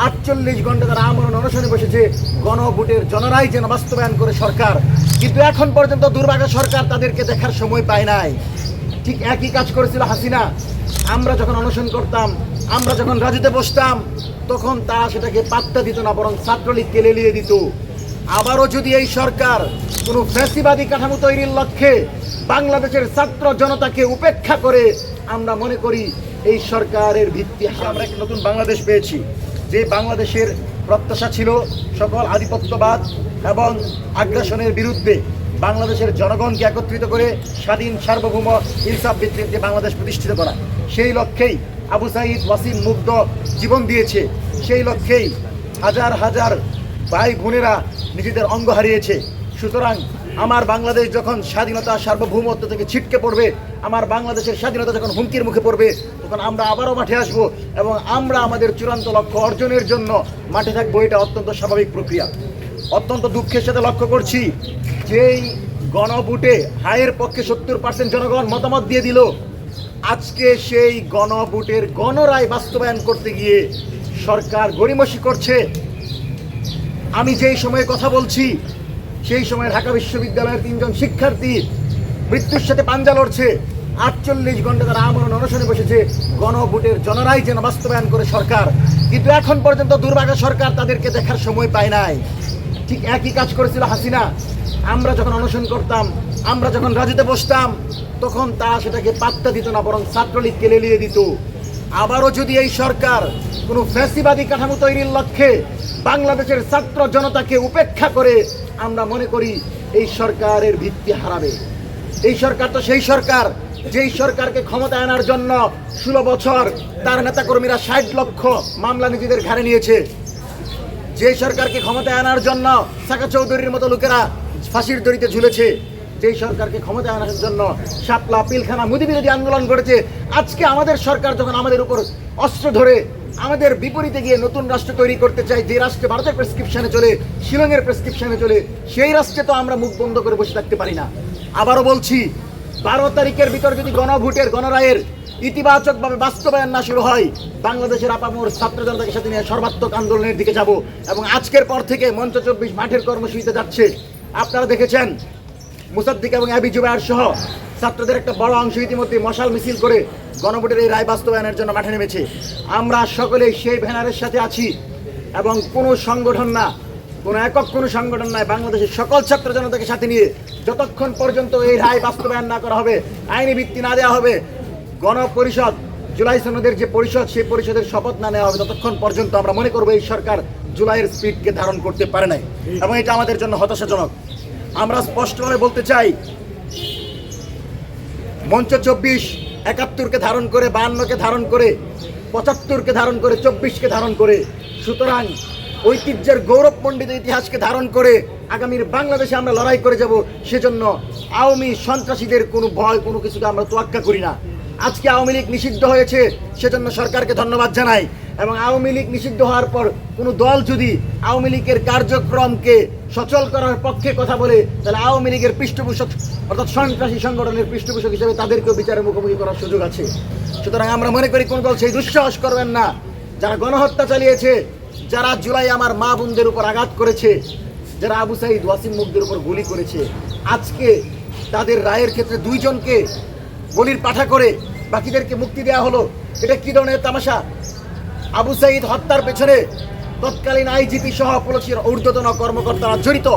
48 ঘন্টা তারা আমরণ অনশনে বসেছে গণভোটের জনরাই যেন বাস্তবায়ন করে সরকার, কিন্তু এখন পর্যন্ত দুর্ভাগ্য সরকার তাদেরকে দেখার সময় পায় নাই। ঠিক একই কাজ করেছিল হাসিনা। আমরা যখন অনশন করতাম, আমরা যখন রাজুতে বসতাম, তখন তারা সেটাকে পাত্তা দিত না, বরং ছাত্রলীগকে লেলিয়ে দিত। আবারও যদি এই সরকার কোনো ফ্যাসিবাদী কাঠামো তৈরির লক্ষ্যে বাংলাদেশের ছাত্র জনতাকে উপেক্ষা করে, আমরা মনে করি এই সরকারের ভিত্তি আমরা একটা নতুন বাংলাদেশ পেয়েছি, যে বাংলাদেশের প্রত্যাশা ছিল সকল আধিপত্যবাদ এবং আগ্রাসনের বিরুদ্ধে বাংলাদেশের জনগণকে একত্রিত করে স্বাধীন সার্বভৌম ইনসাফ ভিত্তিক যে বাংলাদেশ প্রতিষ্ঠিত করা। সেই লক্ষ্যেই আবু সাঈদ ওয়াসিম মুগ্ধ জীবন দিয়েছে, সেই লক্ষ্যেই হাজার হাজার ভাই বোনেরা নিজেদের অঙ্গ হারিয়েছে। সুতরাং আমার বাংলাদেশ যখন স্বাধীনতা সার্বভৌমত্ব থেকে ছিটকে পড়বে, আমার বাংলাদেশের স্বাধীনতা যখন হুমকির মুখে পড়বে, তখন আমরা আবারও মাঠে আসব এবং আমরা আমাদের চূড়ান্ত লক্ষ্য অর্জনের জন্য মাঠে থাকবো। এটা অত্যন্ত স্বাভাবিক প্রক্রিয়া। অত্যন্ত দুঃখের সাথে লক্ষ্য করছি, যেই গণভোটে হায়ের পক্ষে 70% জনগণ মতামত দিয়ে দিল, আজকে সেই গণভোটের গণরায় বাস্তবায়ন করতে গিয়ে সরকার গড়িমসি করছে। আমি যেই সময়ে কথা বলছি, সেই সময় ঢাকা বিশ্ববিদ্যালয়ের 3 জন শিক্ষার্থী মৃত্যুর সাথে পাঞ্জা লড়ছে। 48 ঘন্টা তারা আমরণ অনশনে বসেছে গণভোটের জনরাই যেন বাস্তবায়ন করে সরকার, কিন্তু এখন পর্যন্ত দুর্ভাগ্য সরকার তাদেরকে দেখার সময় পায় নাই। ঠিক একই কাজ করেছিল হাসিনা। আমরা যখন অনশন করতাম, আমরা যখন রাজুতে বসতাম, তখন তারা সেটাকে পাত্তা দিত না, বরং ছাত্রলীগকে লেলিয়ে দিত। আবারও যদি এই সরকার কোনো ফ্যাসিবাদী কাঠামো তৈরির লক্ষ্যে বাংলাদেশের ছাত্র জনতাকে উপেক্ষা করে, আমরা মনে করি এই সরকারের ভিত্তি হারাবে। এই সরকার তো সেই সরকার, যেই সরকারকে ক্ষমতায় আনার জন্য 16 বছর তার নেতাকর্মীরা 60 লক্ষ মামলা নিজেদের ঘাড়ে নিয়েছে। যে সরকারকে ক্ষমতায় আনার জন্য সাকা চৌধুরীর মতো লোকেরা ফাঁসির দড়িতে ঝুলেছে, যেই সরকারকে ক্ষমতায় আনার জন্য শাপলা পিলখানা মুদি বিরোধী আন্দোলন করেছে, আজকে আমাদের সরকার যখন আমাদের উপর অস্ত্র ধরে আমাদের বিপরীতে গিয়ে নতুন রাষ্ট্র তৈরি করতে চাই, যে রাষ্ট্রে ভারতের প্রেসক্রিপশনে চলে, শিলংয়ের প্রেসক্রিপশনে চলে, সেই রাষ্ট্রে তো আমরা মুখ বন্ধ করে বসে থাকতে পারি না। আবারও বলছি, 12 তারিখের ভিতর যদি গণভোটের গণরায়ের ইতিবাচকভাবে বাস্তবায়ন না শুরু হয়, বাংলাদেশের আপামর ছাত্র জনতাকে সাথে নিয়ে সর্বাত্মক আন্দোলনের দিকে যাব। এবং আজকের পর থেকে মঞ্চ 24 মাঠের কর্মসূচিতে যাচ্ছে। আপনারা দেখেছেন মুসাদ্দিক এবং আবি জুবায়ের সহ ছাত্রদের একটা বড় অংশ ইতিমধ্যে মশাল মিছিল করে গণভোটের এই রায় বাস্তবায়নের জন্য মাঠে নেমেছে। আমরা সকলেই সেই ব্যানারের সাথে আছি এবং কোনো সংগঠন না, কোনো একক কোনো সংগঠন নয়, বাংলাদেশের সকল ছাত্র জনতাকে সাথে নিয়ে যতক্ষণ পর্যন্ত এই রায় বাস্তবায়ন না করা হবে, আইনি ভিত্তি না দেওয়া হবে, গণপরিষদ জুলাই সনদের যে পরিষদ, সেই পরিষদের শপথ না নেওয়া হবে, ততক্ষণ পর্যন্ত আমরা মনে করবো এই সরকার জুলাইয়ের স্পিডকে ধারণ করতে পারে নাই এবং এটা আমাদের জন্য হতাশাজনক। আমরা স্পষ্টভাবে বলতে চাই, মঞ্চ 24 71কে ধারণ করে, 52কে ধারণ করে, 75কে ধারণ করে, 24কে ধারণ করে, সুতরাং ঐতিহ্যের গৌরবমণ্ডিত ইতিহাসকে ধারণ করে আগামীর বাংলাদেশে আমরা লড়াই করে যাব। সেজন্য আওয়ামী সন্ত্রাসীদের কোনো ভয়, কোনো কিছুকে আমরা তোয়াক্কা করি না। আজকে আওয়ামী লীগ নিষিদ্ধ হয়েছে, সেজন্য সরকারকে ধন্যবাদ জানাই। এবং আওয়ামী লীগ নিষিদ্ধ হওয়ার পর কোনো দল যদি আওয়ামী লীগের কার্যক্রমকে সচল করার পক্ষে কথা বলে, তাহলে আওয়ামী লীগের পৃষ্ঠপোষক অর্থাৎ সন্ত্রাসী সংগঠনের পৃষ্ঠপোষক হিসেবে তাদেরকেও বিচারের মুখোমুখি করার সুযোগ আছে। সুতরাং আমরা মনে করি কোনো দল সেই দুঃসাহস করবেন না। যারা গণহত্যা চালিয়েছে, যারা জুলাই আমার মা বোনদের উপর আঘাত করেছে, যারা আবু সাঈদ ওয়াসিম মুগ্ধের উপর গুলি করেছে, আজকে তাদের রায়ের ক্ষেত্রে 2 জনকে বলির পাঠা করে বাকিদেরকে মুক্তি দেওয়া হলো। এটা কি ধরনের তামাশা? আবু সাঈদ হত্যার পেছনে তৎকালীন আইজিপি সহ পুলিশের ঊর্ধ্বতন কর্মকর্তারা জড়িত।